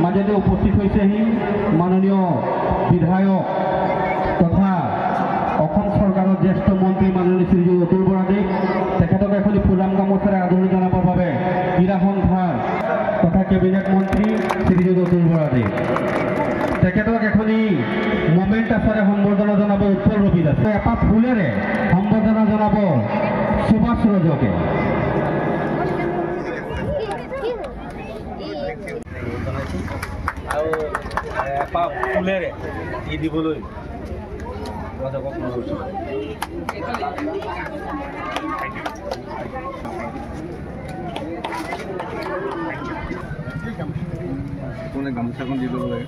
মাজতে উপস্থিত হৈছেহি মাননীয় বিধায়ক তথা অসম চৰকাৰৰ জ্যেষ্ঠ মন্ত্ৰী মাননীয় শ্ৰীযুত অতুল বৰাদেৱ তেখেতক এখন ফুলাম গামোচাৰে আদৰণি জনাবৰ বাবে ক্ৰীড়া সন্থাৰ তথা কেবিনেট মন্ত্ৰী শ্ৰীযুত অতুল বৰাদেৱ তেখেতক এখনি মমেণ্টাছৰে সম্বৰ্ধনা জনাব উৎপল ৰবি দাসে এপাহ ফুলেৰে সম্বৰ্ধনা জনাব সুভাষ ৰজকে আৰু এপাহ ফুলেৰে ই দিবলৈ ৰজকক অনুৰোধ কোনে গামোচাখন দি ল'ব লাগে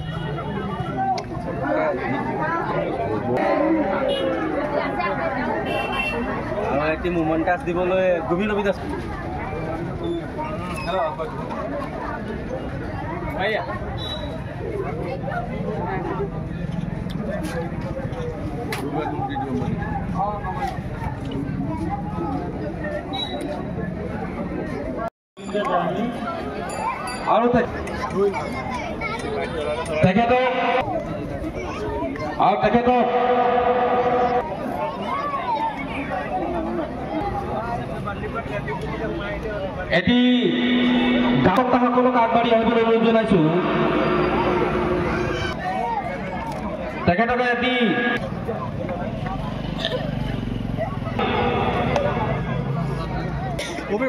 আৰু এটি মোমেণ্টাছ দিবলৈ গভীৰ ৰবি দাস আৰু তেখেতক এটি গাঁৱতাসকলক আগবাঢ়ি আহিবলৈ অনুৰোধ জনাইছো তেখেতকে এটি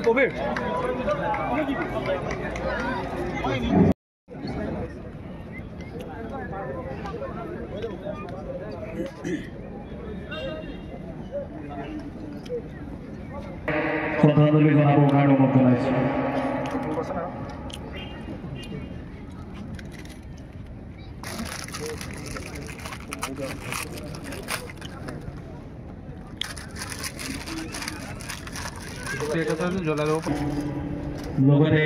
কবিৰ শ্ৰদ্ধাঞ্জলি জনাবৰ কাৰণে অনুৰোধ জনাইছো লগতে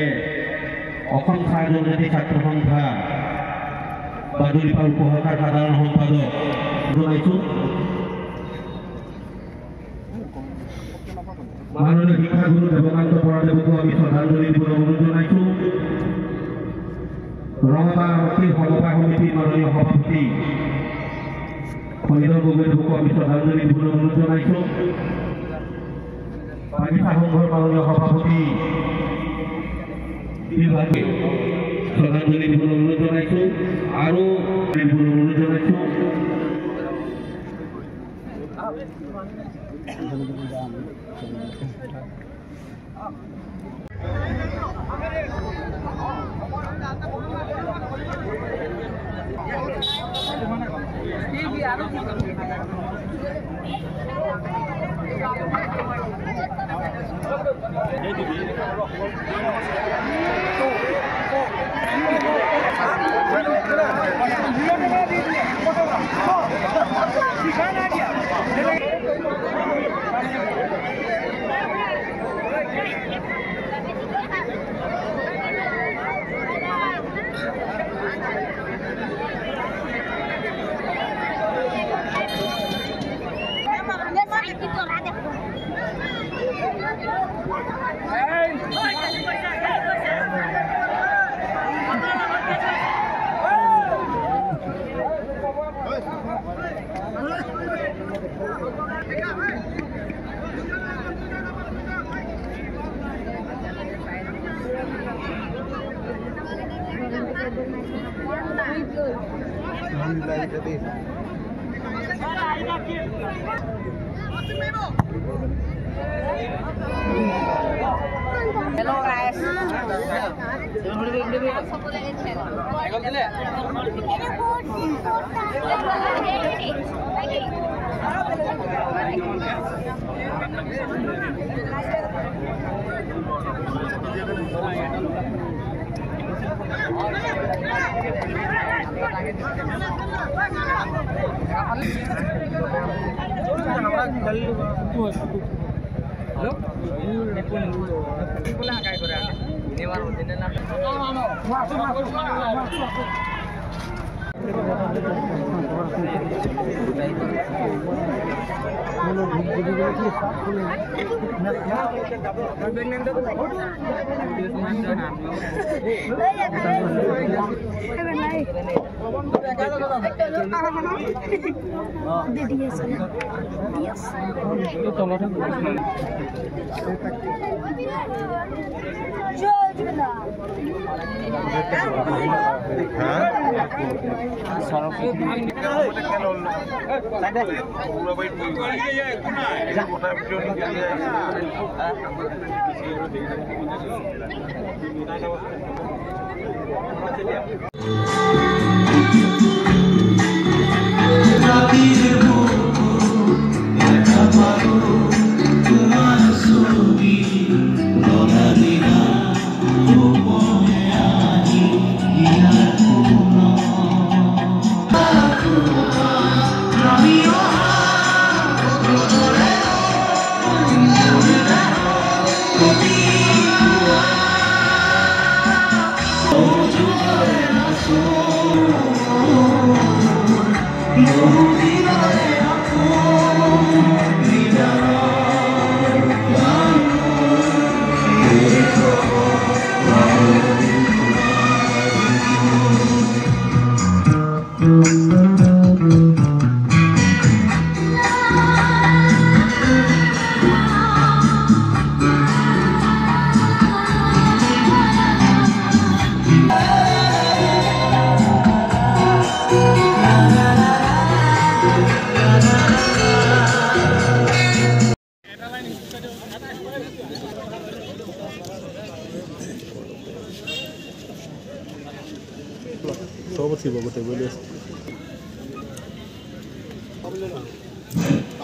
অসম ছাত্ৰজনজাতি ছাত্ৰ সন্থা বাদুলিপাৰ উপশাখাৰ সাধাৰণ সম্পাদক জনাইছো মাননীয় শিক্ষাগুৰু দেৱকান্ত বৰাদেৱকো আমি শ্ৰদ্ধাঞ্জলি দিবলৈ অনুৰোধ জনাইছো ৰঙাপা আৰক্ষী সভা সমিতিৰ মাননীয় সভাপতি শৈধৰ গগৈদেৱকো আমি শ্ৰদ্ধাঞ্জলি দিবলৈ অনুৰোধ জনাইছো বাগিচা সংঘৰ মাননীয় সভাপতি শ্ৰদ্ধাঞ্জলি দিবলৈ অনুৰোধ জনাইছো আৰু দিবলৈ অনুৰোধ জনাইছো Hello guys.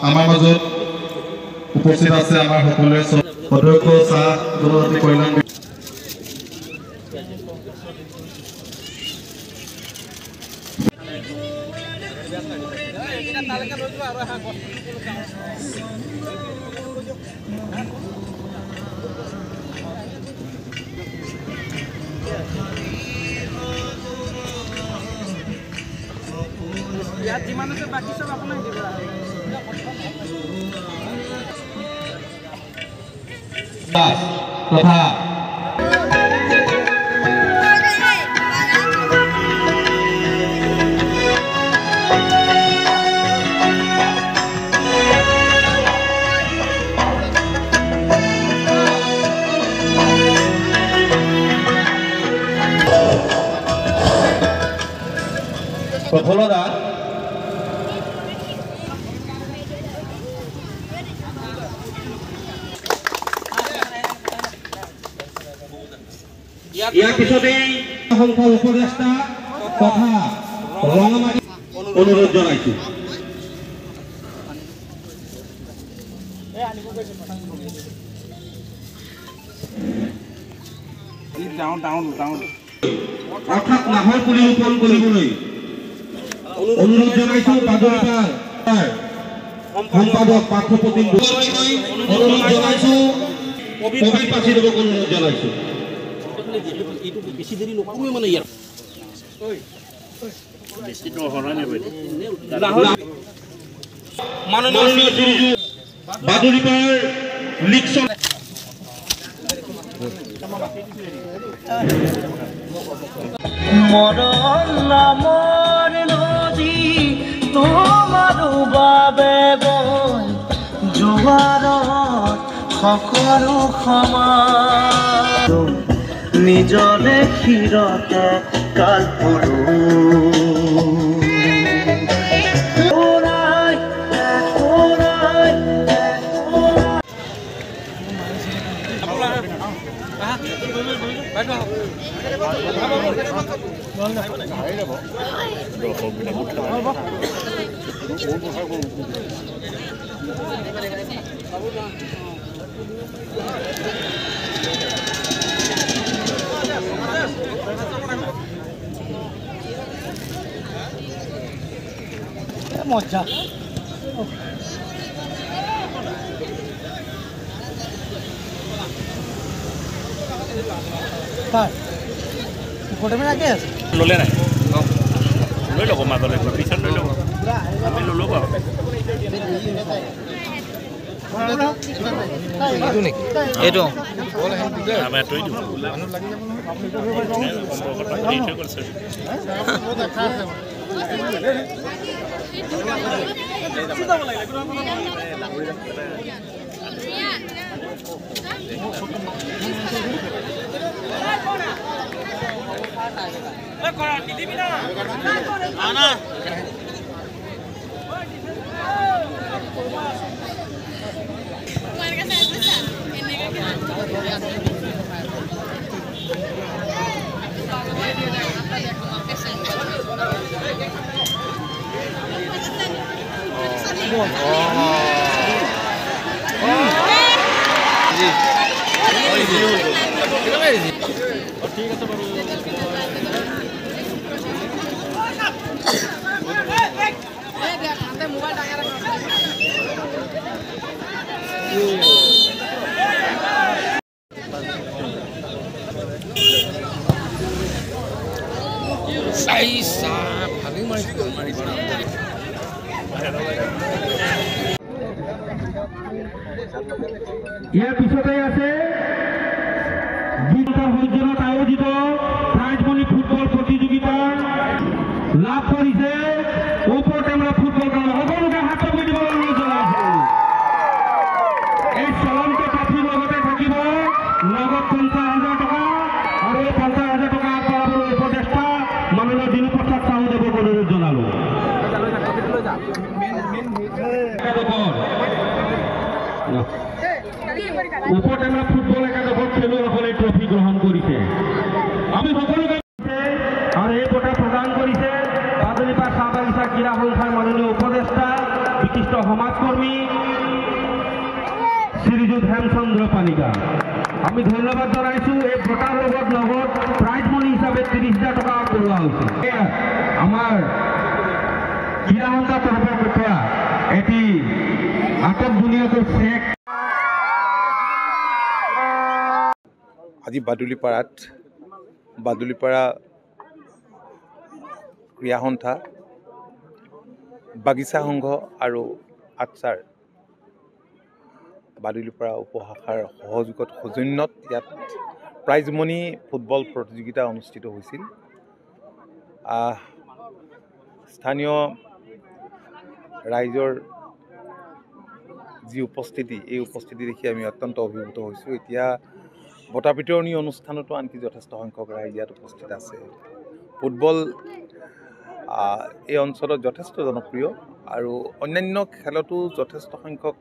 আমাৰ মাজত উপস্থিত আছে আমাৰ সকলোৰে অধ্যক্ষ চাহ জনজাতি কল্যাণ তথা সফলতা ইয়াৰ পিছতেই সংখ্যা উপদেষ্টা তথা ৰঙামাটি অনুৰোধ জনাইছো অৰ্থাৎ নাহৰ পুলি ৰোপণ কৰিবলৈ অনুৰোধ জনাইছো বাদুৰিপাৰ সম্পাদক পাঠ্যপুথিৰ অনুৰোধ জনাইছো কবি পাচি দেৱক অনুৰোধ জনাইছো বেছি দেৰি নকৰোঁ মানে ইয়াৰ মাননীয় শ্ৰীযুত বাদুৰিপাৰ লিকচন মৰণ নামৰ নদী তোমাৰ বাবে বৈ জোৱাৰত সকলো সমান নিজৰে ক্ষীৰতে কাল পৰো মজা কার ফটো মেলা কে আছে ল'লে নাই লৈ ল'ব মাজলৈ পিছত লৈ ল'ব আমি ল'লোঁ বাৰু এইটো আমি তৈ দিওঁ ইয়াৰ পিছতে আছে গীতা সজ্জনত আয়োজিত প্ৰাইজমণি ফুটবল প্ৰতিযোগিতা লাভ কৰিছে ওপৰত আমৰা ফুটবল খেলা সকলোকে হাত চাপি দিবলৈ অনুৰোধ জনাইছো এই চলন্ত ট্ৰফিৰ লগতে থাকিব নগদ 50,000 টকা আৰু এই 50,000 টকা আগবঢ়াবলৈ উপদেষ্টা মাননীয় দিনপ্ৰসাদ চাহুদেৱক অনুৰোধ জনালো ওপৰত আমৰা ফুটবল একাদশৰ খেলুৱৈসকলে ট্ৰফি গ্ৰহণ কৰিছে আমি সকলোকে আৰু এই বঁটা প্ৰদান কৰিছে বাদুলিপাৰ চাহ বাগিচা ক্ৰীড়া সংস্থাৰ মাননীয় উপদেষ্টা বিশিষ্ট সমাজকৰ্মী শ্ৰীযুত হেমচন্দ্ৰ পানিকা আমি ধন্যবাদ জনাইছো এই বঁটাৰ লগত নগদ প্ৰাইজ মনি হিচাপে 30,000 টকা আগবঢ়োৱা হৈছে আমাৰ ক্ৰীড়া সংস্থাৰ তৰফৰ পৰা এটি আকৰ্ষণীয়কৈ চেক আজি বাদুলিপাৰা ক্ৰীড়া সন্থা বাগিচা সংঘ আৰু আটচাৰ বাদুলিপাৰা উপশাখাৰ সৌজন্যত ইয়াত প্ৰাইজমণি ফুটবল প্ৰতিযোগিতা অনুষ্ঠিত হৈছিল স্থানীয় ৰাইজৰ যি উপস্থিতি এই উপস্থিতি দেখি আমি অত্যন্ত অভিভূত হৈছোঁ এতিয়া বঁটা বিতৰণী অনুষ্ঠানতো আনকি যথেষ্ট সংখ্যক ৰাইজ ইয়াত উপস্থিত আছে ফুটবল এই অঞ্চলত যথেষ্ট জনপ্ৰিয় আৰু অন্যান্য খেলতো যথেষ্ট সংখ্যক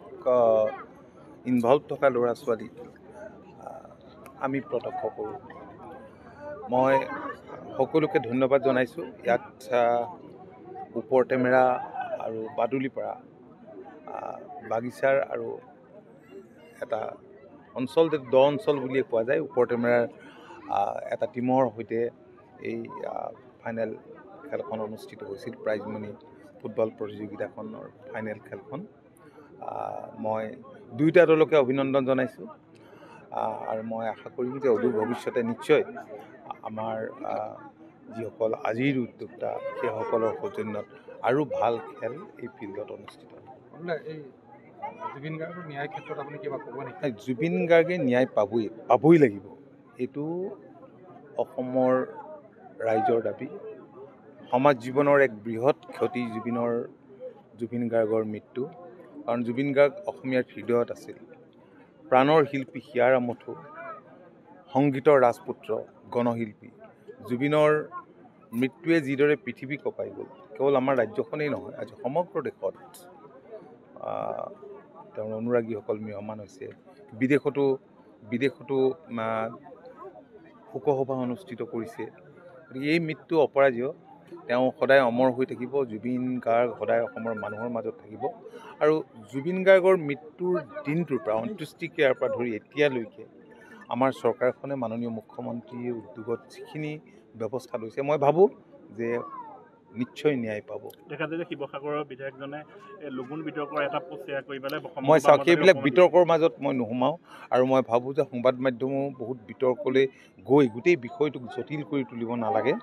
ইনভলভ থকা ল'ৰা ছোৱালী আমি প্ৰত্যক্ষ কৰোঁ মই সকলোকে ধন্যবাদ জনাইছোঁ ইয়াত ওপৰটেমেৰা আৰু বাদুলিপাৰা বাগিচাৰ আৰু এটা অঞ্চল দ অঞ্চল বুলিয়ে কোৱা যায় ওপৰটেমেৰাৰ এটা টীমৰ সৈতে এই ফাইনেল খেলখন অনুষ্ঠিত হৈছিল প্ৰাইজমণি ফুটবল প্ৰতিযোগিতাখনৰ ফাইনেল খেলখন মই দুয়োটা দলকে অভিনন্দন জনাইছোঁ আৰু মই আশা কৰিম যে অদূৰ ভৱিষ্যতে নিশ্চয় আমাৰ যিসকল আজিৰ উদ্যোক্তা সেইসকলৰ সৌজন্যত আৰু ভাল খেল এই ফিল্ডত অনুষ্ঠিত হ'ব জুবিন গাৰ্গৰ ন্যায় ক্ষেত্ৰত আপুনি কিবা ক'ব নেকি জুবিন গাৰ্গে ন্যায় পাবই লাগিব এইটো অসমৰ ৰাইজৰ দাবী সমাজ জীৱনৰ এক বৃহৎ ক্ষতি জুবিন গাৰ্গৰ মৃত্যু কাৰণ জুবিন গাৰ্গ অসমীয়াৰ হৃদয়ত আছিল প্ৰাণৰ শিল্পী হিয়াৰ আমঠু সংগীতৰ ৰাজপুত্ৰ গণশিল্পী জুবিনৰ মৃত্যুৱে যিদৰে পৃথিৱী কঁপাই গ'ল কেৱল আমাৰ ৰাজ্যখনেই নহয় আজি সমগ্ৰ দেশত তেওঁৰ অনুৰাগীসকল মিহমান হৈছে বিদেশতো শোকসভা অনুষ্ঠিত কৰিছে গতিকে এই মৃত্যু অপৰাজেয় তেওঁ সদায় অমৰ হৈ থাকিব জুবিন গাৰ্গ সদায় অসমৰ মানুহৰ মাজত থাকিব আৰু জুবিন গাৰ্গৰ মৃত্যুৰ দিনটোৰ পৰা অন্ত্যেষ্টিক্ৰিয়াৰ পৰা ধৰি এতিয়ালৈকে আমাৰ চৰকাৰখনে মাননীয় মুখ্যমন্ত্ৰীৰ উদ্যোগত যিখিনি ব্যৱস্থা লৈছে মই ভাবোঁ যে নিশ্চয় ন্যায় পাব। দেখা যায় যে শিৱসাগৰৰ বিধায়কজনে লগুণ বিতৰ্কৰ এটা পোষ্ট শ্বেয়াৰ কৰি পেলাই মই চাওঁ সেইবিলাক বিতৰ্কৰ মাজত মই নোসোমাওঁ আৰু মই ভাবোঁ যে সংবাদ মাধ্যমেও বহুত বিতৰ্কলৈ গৈ গোটেই বিষয়টোক জটিল কৰি তুলিব নালাগে।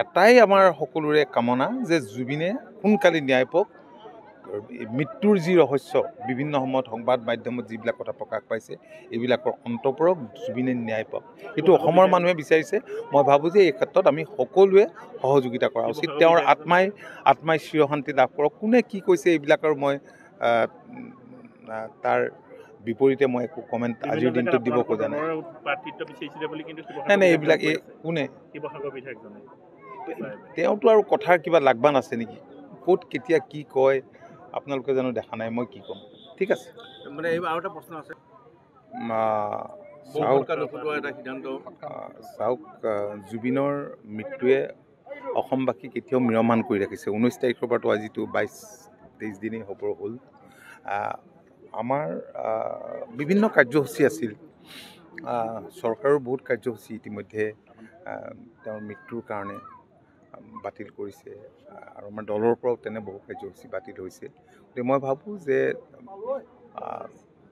এটাই আমাৰ সকলোৰে কামনা যে জুবিনে সোনকালে ন্যায় পাওক। মৃত্যুৰ যি ৰহস্য বিভিন্ন সময়ত সংবাদ মাধ্যমত যিবিলাক কথা প্ৰকাশ পাইছে এইবিলাকৰ অন্ত পৰক, জুবিনে ন্যায় পাওক, এইটো অসমৰ মানুহে বিচাৰিছে। মই ভাবোঁ যে এই ক্ষেত্ৰত আমি সকলোৱে সহযোগিতা কৰা উচিত। তেওঁৰ আত্মাই চিৰশান্তি লাভ কৰক। কোনে কি কৈছে এইবিলাকৰ মই তাৰ বিপৰীতে মই একো কমেণ্ট আজিৰ দিনটোত দিব খোজা নাই। নাই এইবিলাক কোনে তেওঁতো আৰু কথাৰ কিবা লাগবান আছে নেকি? ক'ত কেতিয়া কি কয় আপোনালোকে জানো দেখা নাই, মই কি ক'ম? ঠিক আছে, মানে আৰু এটা প্ৰশ্ন আছে। চাওক, জুবিনৰ মৃত্যুৱে অসমবাসী কেতিয়াও ম্ৰিয়মান কৰি ৰাখিছে। 19 তাৰিখৰ পৰাতো আজিতো 22-23 দিনেই হ'ব হ'ল। আমাৰ বিভিন্ন কাৰ্যসূচী আছিল, চৰকাৰৰ বহুত কাৰ্যসূচী ইতিমধ্যে তেওঁৰ মৃত্যুৰ কাৰণে বাতিল কৰিছে আৰু আমাৰ দলৰ পৰাও তেনে বহু কাৰ্যসূচী বাতিল হৈছে। গতিকে মই ভাবোঁ যে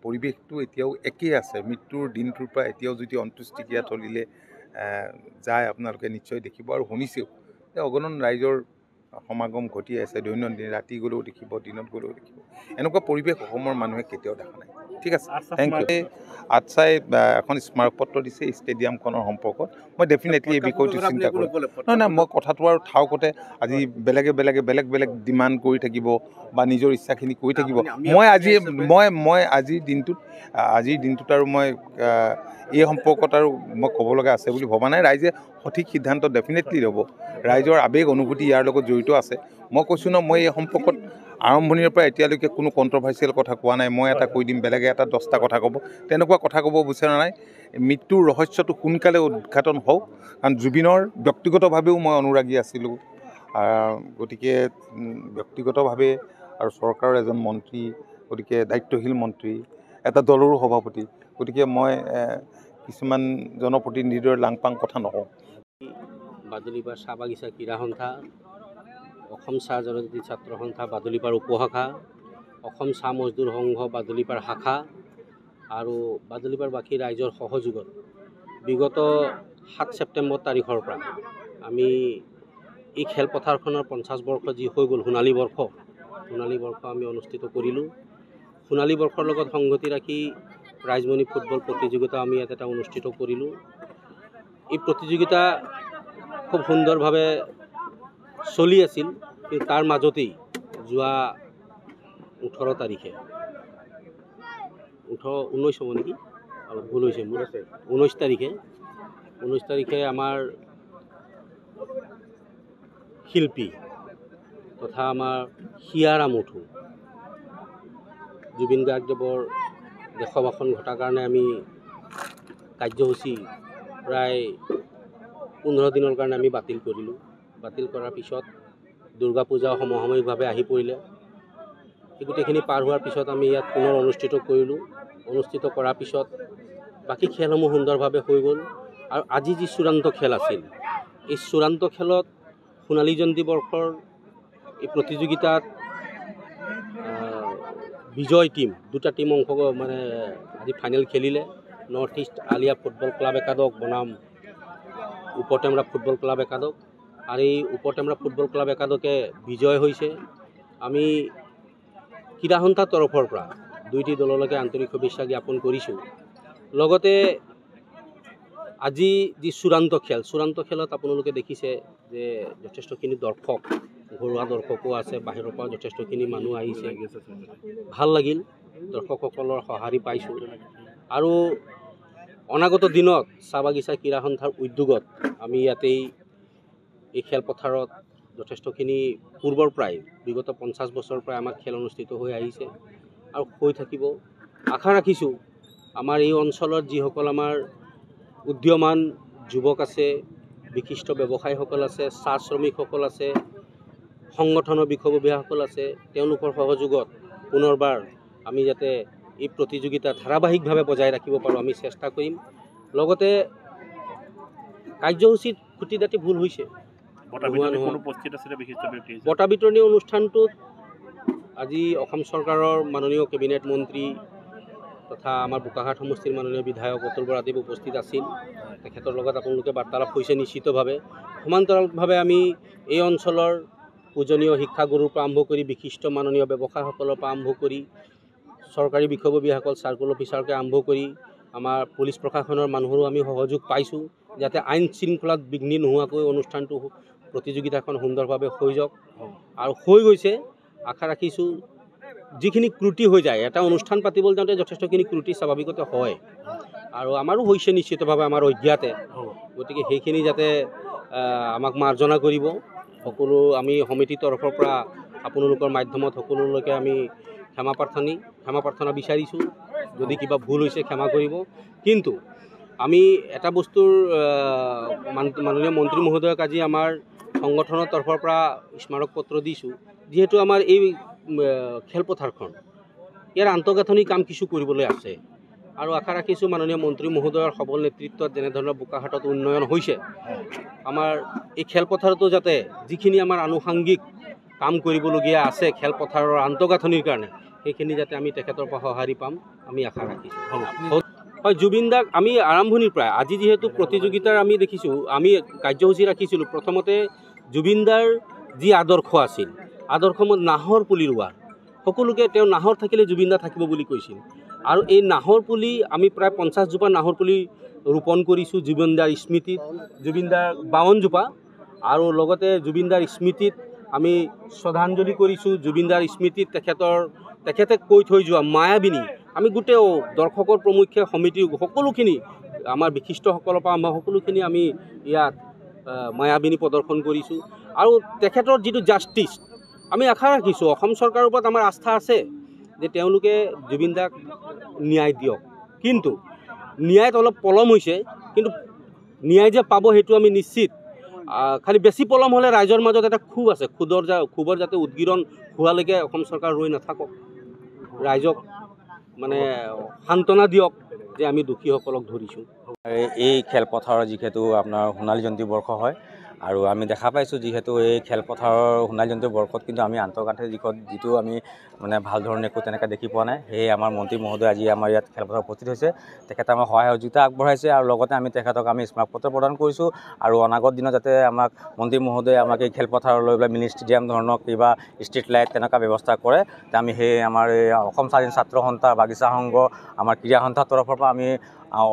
পৰিৱেশটো এতিয়াও একেই আছে। মৃত্যুৰ দিনটোৰ পৰা এতিয়াও যদি অন্ত্যেষ্টিক্ৰিয়া থলীলে যায় আপোনালোকে নিশ্চয় দেখিব আৰু শুনিছেও যে অগণন ৰাইজৰ সমাগম ঘটি আছে। দৈনন্দিন ৰাতি গ'লেও দেখিব, দিনত গ'লেও দেখিব। এনেকুৱা পৰিৱেশ অসমৰ মানুহে কেতিয়াও দেখা নাই। ঠিক আছে, থেংক ইউ। আটছাই এখন স্মাৰকপত্ৰ দিছে ষ্টেডিয়ামখনৰ সম্পৰ্কত। মই ডেফিনেটলি এই বিষয়টো চিন্তা কৰোঁ। নহয়, মই কথাটো আৰু থাওকতে আজি বেলেগ ডিমাণ্ড কৰি থাকিব বা নিজৰ ইচ্ছাখিনি কৰি থাকিব। মই আজিৰ দিনটোত আৰু মই এই সম্পৰ্কত আৰু মই ক'ব লগা আছে বুলি ভবা নাই। ৰাইজে সঠিক সিদ্ধান্ত ডেফিনেটলি ল'ব। ৰাইজৰ আৱেগ অনুভূতি ইয়াৰ লগত জড়িত আছে। মই কৈছোঁ ন, মই এই সম্পৰ্কত আৰম্ভণিৰ পৰা এতিয়ালৈকে কোনো কণ্ট্ৰভাৰ্চিয়েল কথা কোৱা নাই। মই এটা কৈ দিম, বেলেগে এটা 10টা কথা ক'ব, তেনেকুৱা কথা ক'ব বিচৰা নাই। মৃত্যুৰ ৰহস্যটো সোনকালে উদ্ঘাটন হওক, কাৰণ জুবিনৰ ব্যক্তিগতভাৱেও মই অনুৰাগী আছিলোঁ। গতিকে ব্যক্তিগতভাৱে আৰু চৰকাৰৰ এজন মন্ত্ৰী, গতিকে দায়িত্বশীল মন্ত্ৰী, এটা দলৰো সভাপতি, গতিকে মই কিছুমান জনপ্ৰতিনিধিৰ লাংপাং কথা নকওঁ। বাদুলিপাৰ চাহ বাগিচা ক্ৰীড়া সন্থা, অসম চাহ জনজাতি ছাত্ৰ সন্থা বাদুলিপাৰ উপশাখা, অসম চাহ মজদুৰ সংঘ বাদুলিপাৰ শাখা আৰু বাদুলিপাৰবাসী ৰাইজৰ সহযোগত বিগত 7 ছেপ্টেম্বৰ তাৰিখৰ পৰা আমি এই খেলপথাৰখনৰ 50 বৰ্ষ যি হৈ গ'ল সোণালী বৰ্ষ আমি অনুষ্ঠিত কৰিলোঁ। সোণালী বৰ্ষৰ লগত সংগতি ৰাখি প্ৰাইজমণি ফুটবল প্ৰতিযোগিতা আমি ইয়াত এটা অনুষ্ঠিত কৰিলোঁ। এই প্ৰতিযোগিতা খুব সুন্দৰভাৱে চলি আছিল, কিন্তু তাৰ মাজতেই যোৱা 18 তাৰিখে 19 হ'ব নেকি, অলপ ভুল হৈছে মোৰ, 19 তাৰিখে আমাৰ শিল্পী তথা আমাৰ হিয়াৰ আমঠু জুবিন গাৰ্গদেৱৰ দেশবাসন ঘটাৰ কাৰণে আমি কাৰ্যসূচী প্ৰায় 15 দিনৰ কাৰণে আমি বাতিল কৰিলোঁ। বাতিল কৰাৰ পিছত দুৰ্গা পূজা সমসাময়িকভাৱে আহি পৰিলে। এই গোটেইখিনি পাৰ হোৱাৰ পিছত আমি ইয়াত পুনৰ অনুষ্ঠিত কৰিলোঁ। অনুষ্ঠিত কৰাৰ পিছত বাকী খেলসমূহ সুন্দৰভাৱে হৈ গ'ল আৰু আজি যি চূড়ান্ত খেল আছিল, এই চূড়ান্ত খেলত সোণালী জয়ন্তী বৰ্ষৰ এই প্ৰতিযোগিতাত বিজয় টীম, 2টা টীম আজি ফাইনেল খেলিলে। North east Aliya football club একাদশ বনাম উপটেমৰা ফুটবল ক্লাব একাদশ, আৰু এই উপটেমৰা ফুটবল ক্লাব একাদশে বিজয় হৈছে। আমি ক্ৰীড়া সন্থাৰ তৰফৰ পৰা 2টি দললৈকে আন্তৰিক শুভেচ্ছা জ্ঞাপন কৰিছোঁ। লগতে আজি যি চূড়ান্ত খেলত আপোনালোকে দেখিছে যে যথেষ্টখিনি দৰ্শক, ঘৰুৱা দৰ্শকো আছে, বাহিৰৰ পৰা যথেষ্টখিনি মানুহ আহিছে। ভাল লাগিল, দৰ্শকসকলৰ সঁহাৰি পাইছোঁ। আৰু অনাগত দিনত চাহ বাগিচা ক্ৰীড়া সন্থাৰ উদ্যোগত আমি ইয়াতেই এই খেলপথাৰত যথেষ্টখিনি পূৰ্বৰ পৰাই বিগত 50 বছৰৰ পৰাই আমাৰ খেল অনুষ্ঠিত হৈ আহিছে আৰু হৈ থাকিব। আশা ৰাখিছোঁ আমাৰ এই অঞ্চলত যিসকল আমাৰ উদীয়মান যুৱক আছে, বিশিষ্ট ব্যৱসায়ীসকল আছে, চাহ শ্ৰমিকসকল আছে, সংগঠনৰ বিষয়ববীয়াসকল আছে, তেওঁলোকৰ সহযোগত পুনৰবাৰ আমি যাতে এই প্ৰতিযোগিতা ধাৰাবাহিকভাৱে বজাই ৰাখিব পাৰোঁ আমি চেষ্টা কৰিম। লগতে কাৰ্যসূচীত খুটি দাঁতি ভুল হৈছে, বঁটা বিতৰণী কোনো উপস্থিত আছিলে বিশিষ্ট ব্যক্তি বঁটা বিতৰণী অনুষ্ঠানটোত আজি অসম চৰকাৰৰ মাননীয় কেবিনেট মন্ত্ৰী তথা আমাৰ বোকাখাট সমষ্টিৰ মাননীয় বিধায়ক অতুল বৰাদেৱ উপস্থিত আছিল। তেখেতৰ লগত আপোনালোকে বাৰ্তালাপ হৈছে নিশ্চিতভাৱে। সমান্তৰালভাৱে আমি এই অঞ্চলৰ পূজনীয় শিক্ষাগুৰুৰ পৰা আৰম্ভ কৰি বিশিষ্ট মাননীয় ব্যৱসায়সকলৰ পৰা আৰম্ভ কৰি চৰকাৰী বিষয়ববীয়াসকল চাৰ্কল অফিচাৰকে আৰম্ভ কৰি আমাৰ পুলিচ প্ৰশাসনৰ মানুহৰো আমি সহযোগ পাইছোঁ, যাতে আইন শৃংখলাত বিঘ্নি নোহোৱাকৈ অনুষ্ঠানটো প্ৰতিযোগিতাখন সুন্দৰভাৱে হৈ যাওক আৰু হৈ গৈছে। আশা ৰাখিছোঁ যিখিনি ক্ৰুটি হৈ যায়, এটা অনুষ্ঠান পাতিবলৈ যাওঁতে যথেষ্টখিনি ক্ৰুটি স্বাভাৱিকতে হয় আৰু আমাৰো হৈছে নিশ্চিতভাৱে আমাৰ অজ্ঞাতে। গতিকে সেইখিনি যাতে আমাক মাৰ্জনা কৰিব। সকলো আমি সমিতিৰ তৰফৰ পৰা আপোনালোকৰ মাধ্যমত সকলোলৈকে আমি ক্ষমা প্ৰাৰ্থনা বিচাৰিছোঁ। যদি কিবা ভুল হৈছে ক্ষমা কৰিব। কিন্তু আমি এটা বস্তুৰ মাননীয় মন্ত্ৰী মহোদয়ক আজি আমাৰ সংগঠনৰ তৰফৰ পৰা স্মাৰক পত্ৰ দিছোঁ, যিহেতু আমাৰ এই খেলপথাৰখন ইয়াৰ আন্তঃগাঁথনি কাম কিছু কৰিবলৈ আছে আৰু আশা ৰাখিছোঁ মাননীয় মন্ত্ৰী মহোদয়ৰ সবল নেতৃত্বত যেনেধৰণৰ বোকাখাটত উন্নয়ন হৈছে, আমাৰ এই খেলপথাৰতো যাতে যিখিনি আমাৰ আনুষাংগিক কাম কৰিবলগীয়া আছে খেলপথাৰৰ আন্তঃগাঁথনিৰ কাৰণে, সেইখিনি যাতে আমি তেখেতৰ পৰা সঁহাৰি পাম আমি আশা ৰাখিছোঁ। হয়, জুবিন দাক আমি আৰম্ভণিৰ পৰাই আজি যিহেতু প্ৰতিযোগিতাৰ আমি দেখিছোঁ, আমি কাৰ্যসূচী ৰাখিছিলোঁ। প্ৰথমতে জুবিন দাৰ যি আদৰ্শ আছিল, আদৰ্শমত নাহৰ পুলি ৰোৱা, সকলোকে তেওঁ নাহৰ থাকিলে জুবিন দা থাকিব বুলি কৈছিল আৰু এই নাহৰ পুলি আমি প্ৰায় 50 জোপা নাহৰ পুলি ৰোপণ কৰিছোঁ জুবিন দাৰ স্মৃতিত। জুবিন দাৰ 52 জোপা আৰু লগতে জুবিন দাৰ স্মৃতিত আমি শ্ৰদ্ধাঞ্জলি কৰিছোঁ। জুবিন দাৰ স্মৃতিত তেখেতে কৈ থৈ যোৱা মায়াবিনী আমি গোটেই দৰ্শকৰ প্ৰমুখ্যে সমিতিৰ সকলোখিনি আমাৰ বিশিষ্টসকলৰ পৰা আমাৰ সকলোখিনি আমি ইয়াত মায়াবিনী প্ৰদৰ্শন কৰিছোঁ আৰু তেখেতৰ যিটো জাষ্টিছ আমি আশা ৰাখিছোঁ। অসম চৰকাৰৰ ওপৰত আমাৰ আস্থা আছে যে তেওঁলোকে জুবিন দাক ন্যায় দিয়ক, কিন্তু ন্যায়ত অলপ পলম হৈছে, কিন্তু ন্যায় যে পাব সেইটো আমি নিশ্চিত। খালি বেছি পলম হ'লে ৰাইজৰ মাজত এটা ক্ষোভ আছে, ক্ষোভৰ যাতে উদগীৰণ হোৱালৈকে অসম চৰকাৰ ৰৈ নাথাকক, ৰাইজক মানে সান্তনা দিয়ক যে আমি দোষীসকলক ধৰিছোঁ। এই খেলপথাৰৰ যিহেতু আপোনাৰ সোণালী জয়ন্তী বৰ্ষ হয় আৰু আমি দেখা পাইছোঁ যিহেতু এই খেলপথাৰৰ সোণালী জয়ন্তী বৰ্ষত কিন্তু আমি আন্তঃগাঁথনি দিশত যিটো আমি মানে ভাল ধৰণে একো তেনেকৈ দেখি পোৱা নাই। সেয়ে আমাৰ মন্ত্ৰী মহোদয় আজি আমাৰ ইয়াত খেলপথাৰত উপস্থিত হৈছে, তেখেতে আমাক সহায় সহযোগিতা আগবঢ়াইছে আৰু লগতে আমি তেখেতক আমি স্মাৰকপত্ৰ প্ৰদান কৰিছোঁ আৰু অনাগত দিনত যাতে আমাক মন্ত্ৰী মহোদয়ে আমাক এই খেলপথাৰলৈ পেলাই মিনি ষ্টেডিয়াম ধৰণৰ কিবা ষ্ট্ৰীট লাইট তেনেকুৱা ব্যৱস্থা কৰে। আমি সেই আমাৰ এই অসম স্বাধীন ছাত্ৰ সন্থা বাগিচা সংঘ আমাৰ ক্ৰীড়া সন্থাৰ তৰফৰ পৰা আমি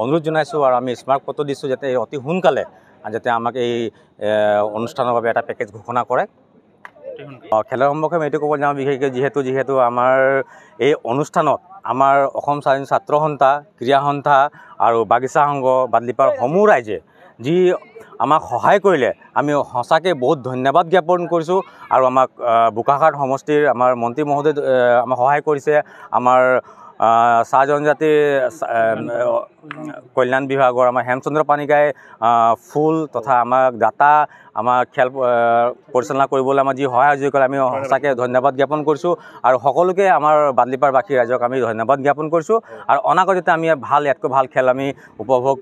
অনুৰোধ জনাইছোঁ আৰু আমি স্মাৰকপত্ৰ দিছোঁ যাতে অতি সোনকালে যাতে আমাক এই অনুষ্ঠানৰ বাবে এটা পেকেজ ঘোষণা কৰে। খেলৰ সম্পৰ্কে আমি এইটো ক'ব যাওঁ বিশেষকৈ যিহেতু আমাৰ এই অনুষ্ঠানত আমাৰ অসম স্বাধীন ছাত্ৰ সন্থা ক্ৰীড়া সন্থা আৰু বাগিচা সংঘ বাদলিপাৰ সমূহ ৰাইজে যি আমাক সহায় কৰিলে আমি সঁচাকৈ বহুত ধন্যবাদ জ্ঞাপন কৰিছোঁ আৰু আমাক বোকাখাট সমষ্টিৰ আমাৰ মন্ত্ৰী মহোদয় আমাক সহায় কৰিছে। আমাৰ চাহ জনজাতি কল্যাণ বিভাগৰ আমাৰ হেমচন্দ্ৰ পানিকাই ফুল তথা আমাক দাতা আমাৰ খেল পৰিচালনা কৰিবলৈ আমাৰ যি সহায় সহযোগ কৰে আমি সঁচাকৈ ধন্যবাদ জ্ঞাপন কৰিছোঁ আৰু সকলোকে আমাৰ বাদলিপাৰবাসী ৰাইজক আমি ধন্যবাদ জ্ঞাপন কৰিছোঁ আৰু অনাগত যাতে আমি ইয়াতকৈ ভাল খেল আমি উপভোগ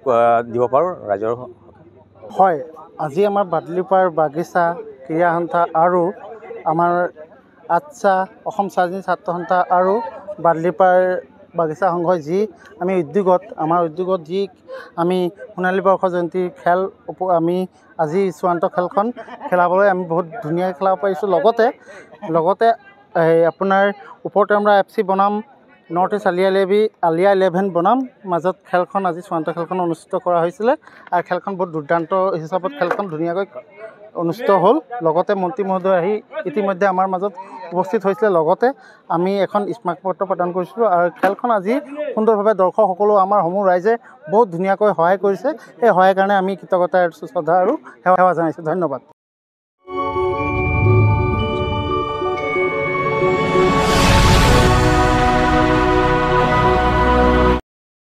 দিব পাৰোঁ ৰাইজৰ। হয়, আজি আমাৰ বাদলিপাৰ বাগিচা ক্ৰীড়া সন্থা আৰু আমাৰ আচ্ছা অসম স্বাধীন ছাত্ৰ সন্থা আৰু বাদলিপাৰ বাগিচা সংঘই যি আমি আমাৰ উদ্যোগত যি আমি সোণালী বৰ্ষ জয়ন্তীৰ খেল আমি আজি চূড়ান্ত খেলখন খেলাবলৈ আমি বহুত ধুনীয়াকৈ খেলাব পাৰিছোঁ। লগতে আপোনাৰ ওপৰটেমৰা FC বনাম নৰ্থ ইষ্ট আলিয়া 11 বনাম মাজত খেলখন আজি চূড়ান্ত খেলখন অনুষ্ঠিত কৰা হৈছিলে আৰু খেলখন বহুত দুৰ্দান্ত হিচাপত খেলখন ধুনীয়াকৈ অনুষ্ঠিত হ'ল। লগতে মন্ত্ৰী মহোদয় আহি ইতিমধ্যে আমাৰ মাজত উপস্থিত হৈছিলে, লগতে আমি এখন স্মাৰকপত্ৰ প্ৰদান কৰিছিলোঁ আৰু খেলখন আজি সুন্দৰভাৱে দৰ্শকসকলো আমাৰ সমূহ ৰাইজে বহুত ধুনীয়াকৈ সহায় কৰিছে। সেই সহায়ৰ কাৰণে আমি কৃতজ্ঞতা শ্ৰদ্ধা আৰু সেৱা জনাইছোঁ। ধন্যবাদ।